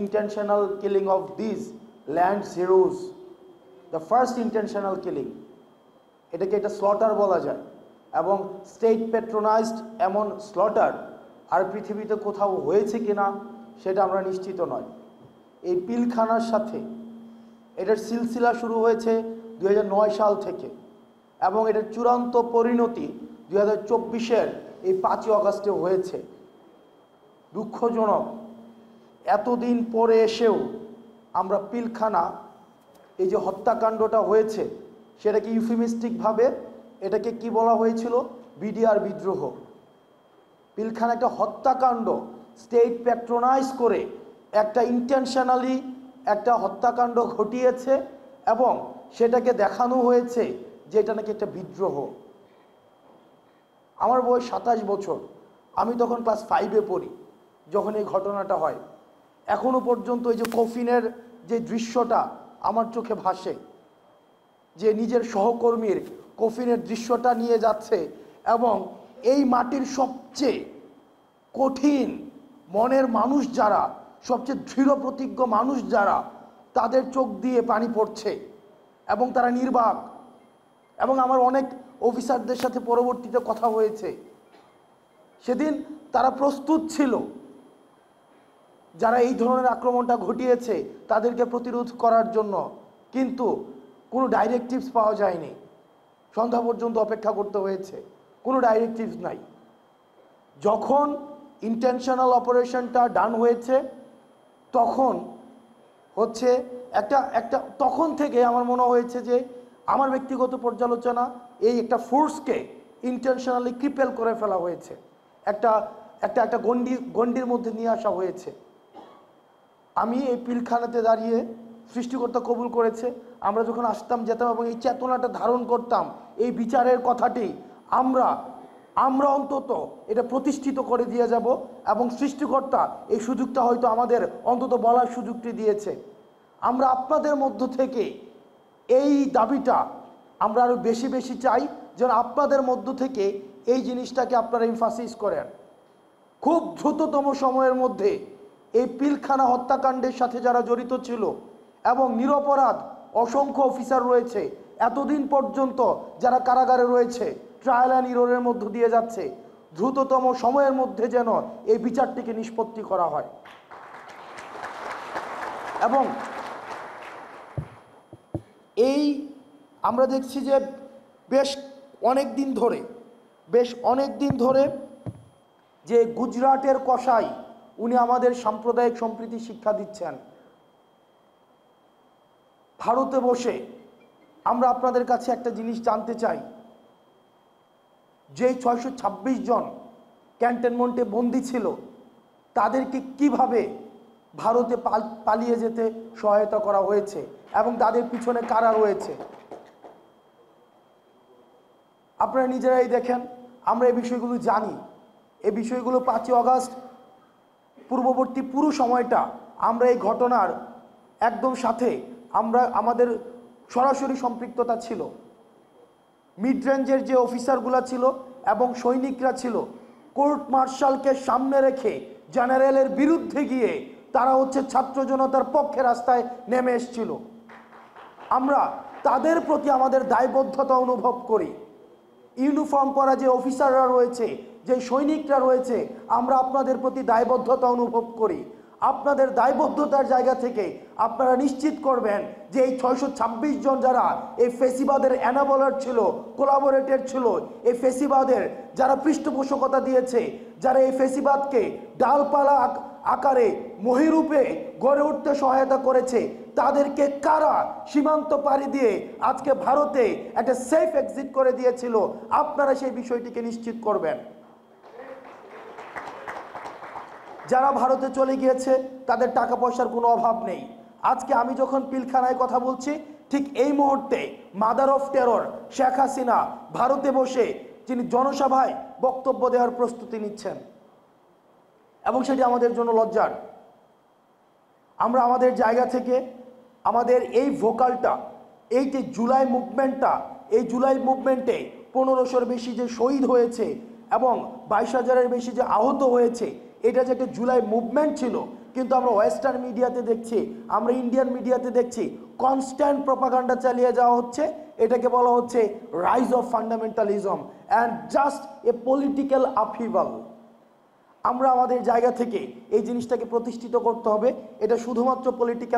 intentional killing of these land heroes, the first intentional killing, এটাকে এটা slaughter বলা যায়। এবং স্টেট প্যাট্রোনাইজড এমন স্লটার আর পৃথিবীতে কোথাও হয়েছে কিনা সেটা আমরা নিশ্চিত নয়। এই পিলখানার সাথে এটার সিলসিলা শুরু হয়েছে 2009 সাল থেকে এবং এটার চূড়ান্ত পরিণতি 2024-এর এই 5ই আগস্টে হয়েছে। দুঃখজনক, এতদিন পরে এসেও আমরা পিলখানা, এই যে হত্যাকাণ্ডটা হয়েছে সেটাকে ইউফেমিস্টিকভাবে এটাকে কি বলা হয়েছিল, বিডিআর বিদ্রোহ। পিলখানা একটা হত্যাকাণ্ড, স্টেট প্যাট্রোনাইজ করে একটা ইন্টেনশনালি একটা হত্যাকাণ্ড ঘটিয়েছে এবং সেটাকে দেখানো হয়েছে যে এটা নাকি একটা বিদ্রোহ। আমার বয়স 27 বছর, আমি তখন ক্লাস 5-এ পড়ি যখন এই ঘটনাটা হয়। এখনো পর্যন্ত এই যে কফিনের যে দৃশ্যটা আমার চোখে ভাসে, যে নিজের সহকর্মীর কফিনের দৃশ্যটা নিয়ে যাচ্ছে এবং এই মাটির সবচেয়ে কঠিন মনের মানুষ যারা, সবচেয়ে দৃঢ় প্রতিজ্ঞ মানুষ যারা, তাদের চোখ দিয়ে পানি পড়ছে এবং তারা নির্বাক। এবং আমার অনেক অফিসারদের সাথে পরবর্তীতে কথা হয়েছে, সেদিন তারা প্রস্তুত ছিল যারা এই ধরনের আক্রমণটা ঘটিয়েছে তাদেরকে প্রতিরোধ করার জন্য, কিন্তু কোনো ডাইরেক্টিভস পাওয়া যায়নি। সন্ধ্যা পর্যন্ত অপেক্ষা করতে হয়েছে, কোনো ডাইরেক্টিভস নাই। যখন ইন্টেনশনাল অপারেশনটা ডান হয়েছে তখন হচ্ছে একটা তখন থেকে আমার মনে হয়েছে যে আমার ব্যক্তিগত পর্যালোচনা, এই একটা ফোর্সকে ইন্টেনশনালি ক্রিপেল করে ফেলা হয়েছে, একটা একটা একটা গণ্ডির মধ্যে নিয়ে আসা হয়েছে। আমি এই পিলখানাতে দাঁড়িয়ে সৃষ্টিকর্তা কবুল করেছে, আমরা যখন আসতাম যেতাম এবং এই চেতনাটা ধারণ করতাম, এই বিচারের কথাটি আমরা অন্তত এটা প্রতিষ্ঠিত করে দিয়ে যাব এবং সৃষ্টিকর্তা এই সুযোগটা হয়তো আমাদের অন্তত বলার সুযোগটি দিয়েছে। আমরা আপনাদের মধ্য থেকে এই দাবিটা আমরা আরও বেশি বেশি চাই, যেন আপনাদের মধ্য থেকে এই জিনিসটাকে আপনারা এমফাসিস করেন। খুব দ্রুততম সময়ের মধ্যে এই পিলখানা হত্যাকাণ্ডের সাথে যারা জড়িত ছিল এবং নিরপরাধ অসংখ্য অফিসার রয়েছে, এতদিন পর্যন্ত যারা কারাগারে রয়েছে, ট্রায়াল অ্যান্ড ইররের মধ্য দিয়ে যাচ্ছে, দ্রুততম সময়ের মধ্যে যেন এই বিচারটিকে নিষ্পত্তি করা হয়। এবং এই আমরা দেখছি যে বেশ অনেক দিন ধরে যে গুজরাটের কসাই, উনি আমাদের সাম্প্রদায়িক সম্প্রীতি শিক্ষা দিচ্ছেন। ভারতে বসে আমরা আপনাদের কাছে একটা জিনিস জানতে চাই, যে 626 জন ক্যান্টনমেন্টে বন্দী ছিল তাদেরকে কিভাবে ভারতে পালিয়ে যেতে সহায়তা করা হয়েছে এবং তাদের পিছনে কারা রয়েছে আপনারা নিজেরাই দেখেন। আমরা এই বিষয়গুলো জানি, এই বিষয়গুলো 5ই আগস্ট পূর্ববর্তী পুরো সময়টা আমরা এই ঘটনার একদম সাথে আমাদের সরাসরি সম্পৃক্ততা ছিল। মিড রেঞ্জের যে অফিসারগুলো ছিল এবং সৈনিকরা ছিল, কোর্ট মার্শালকে সামনে রেখে জেনারেলের বিরুদ্ধে গিয়ে তারা হচ্ছে ছাত্র জনতার পক্ষে রাস্তায় নেমে এসেছিল। আমরা তাদের প্রতি আমাদের দায়বদ্ধতা অনুভব করি। ইউনিফর্ম পরা যে অফিসাররা রয়েছে, যে সৈনিকরা রয়েছে, আমরা আপনাদের প্রতি দায়বদ্ধতা অনুভব করি। আপনাদের দায়বদ্ধতার জায়গা থেকে আপনারা নিশ্চিত করবেন যে এই 626 জন যারা এই ফেসিবাদের অ্যানাবলার ছিল, কোলাবোরেটর ছিল, এই ফেসিবাদের যারা পৃষ্ঠপোষকতা দিয়েছে, যারা এই ফেসিবাদকে ডালপালা আকারে মহিরূপে গড়ে উঠতে সহায়তা করেছে, তাদেরকে কারা সীমান্ত পাড়ি দিয়ে আজকে ভারতে একটা সেফ এক্সিট করে দিয়েছিল, আপনারা সেই বিষয়টিকে নিশ্চিত করবেন। যারা ভারতে চলে গিয়েছে তাদের টাকা পয়সার কোনো অভাব নেই। আজকে আমি যখন পিলখানায় কথা বলছি, ঠিক এই মুহূর্তে mother of terror Sheikh Hasina ভারতে বসে তিনি জনসভায় বক্তব্য দেওয়ার প্রস্তুতি নিচ্ছেন এবং সেটি আমাদের জন্য লজ্জার। আমরা আমাদের জায়গা থেকে আমাদের এই ভোকালটা, এই যে জুলাই মুভমেন্টটা, এই জুলাই মুভমেন্টে 1500-র বেশি যে শহীদ হয়েছে এবং 22,000-এর বেশি যে আহত হয়েছে, এটা যে একটা জুলাই মুভমেন্ট ছিল, কিন্তু আমরা ওয়েস্টার্ন মিডিয়াতে দেখছি, আমরা ইন্ডিয়ান মিডিয়াতে দেখছি কনস্ট্যান্ট প্রপাগান্ডা চালিয়ে যাওয়া হচ্ছে। এটাকে বলা হচ্ছে rise of fundamentalism and just a political upheaval. আমরা আমাদের জায়গা থেকে এই জিনিসটাকে প্রতিষ্ঠিত করতে হবে। এটা শুধুমাত্র পলিটিক্যাল